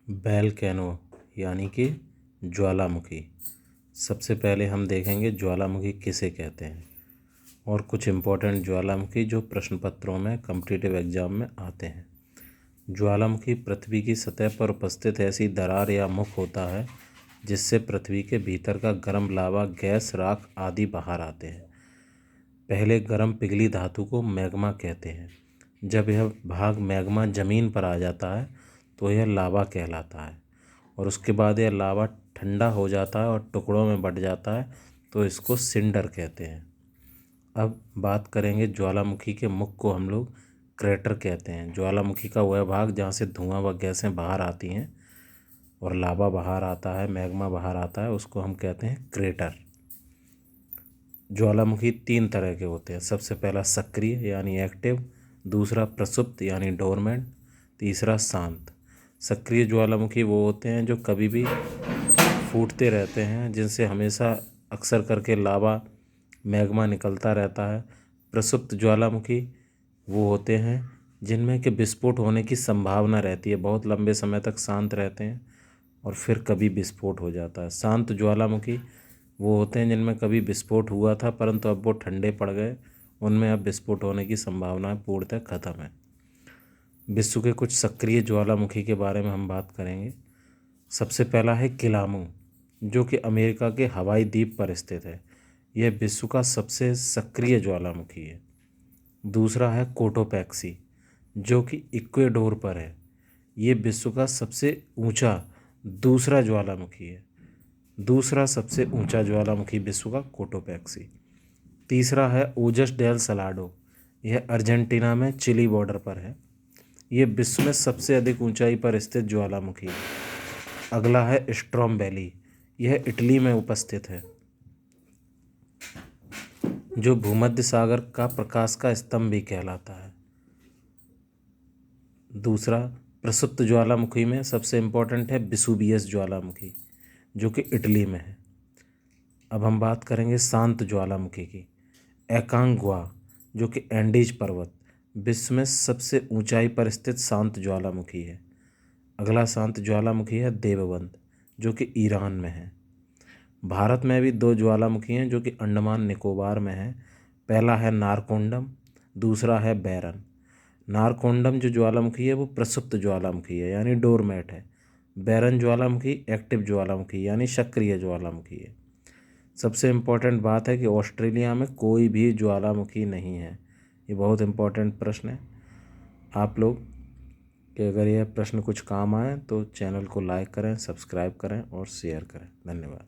Volcano यानी कि ज्वालामुखी। सबसे पहले हम देखेंगे ज्वालामुखी किसे कहते हैं और कुछ इम्पोर्टेंट ज्वालामुखी जो प्रश्न पत्रों में कॉम्पिटिटिव एग्जाम में आते हैं। ज्वालामुखी पृथ्वी की सतह पर उपस्थित ऐसी दरार या मुख होता है जिससे पृथ्वी के भीतर का गर्म लावा, गैस, राख आदि बाहर आते हैं। पहले गर्म पिघली धातु को मैग्मा कहते हैं। जब यह भाग मैग्मा जमीन पर आ जाता है तो यह लावा कहलाता है और उसके बाद यह लावा ठंडा हो जाता है और टुकड़ों में बंट जाता है तो इसको सिंडर कहते हैं। अब बात करेंगे ज्वालामुखी के मुख को हम लोग क्रेटर कहते हैं। ज्वालामुखी का वह भाग जहाँ से धुआं व गैसें बाहर आती हैं और लावा बाहर आता है, मैग्मा बाहर आता है, उसको हम कहते हैं क्रेटर। ज्वालामुखी 3 तरह के होते हैं। सबसे पहला सक्रिय यानी एक्टिव, दूसरा प्रसुप्त यानी डोरमेंट, तीसरा शांत। सक्रिय ज्वालामुखी वो होते हैं जो कभी भी फूटते रहते हैं, जिनसे हमेशा अक्सर करके लावा, मैग्मा निकलता रहता है। प्रसुप्त ज्वालामुखी वो होते हैं जिनमें कि विस्फोट होने की संभावना रहती है, बहुत लंबे समय तक शांत रहते हैं और फिर कभी विस्फोट हो जाता है। शांत ज्वालामुखी वो होते हैं जिनमें कभी विस्फोट हुआ था परंतु अब वो ठंडे पड़ गए, उनमें अब विस्फोट होने की संभावना पूर्णतः खत्म है। विश्व के कुछ सक्रिय ज्वालामुखी के बारे में हम बात करेंगे। सबसे पहला है किलामू, जो कि अमेरिका के हवाई द्वीप पर स्थित है। यह विश्व का सबसे सक्रिय ज्वालामुखी है। दूसरा है कोटोपैक्सी, जो कि इक्वेडोर पर है। ये विश्व का सबसे ऊंचा दूसरा ज्वालामुखी है। दूसरा सबसे ऊंचा ज्वालामुखी विश्व का कोटोपैक्सी। तीसरा है ओजस डेल सलाडो, यह अर्जेंटीना में चिली बॉर्डर पर है। ये विश्व में सबसे अधिक ऊंचाई पर स्थित ज्वालामुखी है। अगला है स्ट्रोम्बेली, यह इटली में उपस्थित है, जो भूमध्य सागर का प्रकाश का स्तंभ भी कहलाता है। दूसरा प्रसुप्त ज्वालामुखी में सबसे इम्पोर्टेंट है वेसुवियस ज्वालामुखी, जो कि इटली में है। अब हम बात करेंगे शांत ज्वालामुखी की। एकांगुआ, जो कि एंडीज पर्वत, विश्व में सबसे ऊंचाई पर स्थित शांत ज्वालामुखी है। अगला शांत ज्वालामुखी है देवबंद, जो कि ईरान में है। भारत में भी 2 ज्वालामुखी हैं जो कि अंडमान निकोबार में है। पहला है नारकोंडम, दूसरा है बैरन। नारकोंडम जो ज्वालामुखी है वो प्रसुप्त ज्वालामुखी है यानी डोरमेट है। बैरन ज्वालामुखी एक्टिव ज्वालामुखी यानी सक्रिय ज्वालामुखी है। सबसे इम्पोर्टेंट बात है कि ऑस्ट्रेलिया में कोई भी ज्वालामुखी नहीं है। ये बहुत इम्पोर्टेंट प्रश्न है। आप लोग कि अगर यह प्रश्न कुछ काम आए तो चैनल को लाइक करें, सब्सक्राइब करें और शेयर करें। धन्यवाद।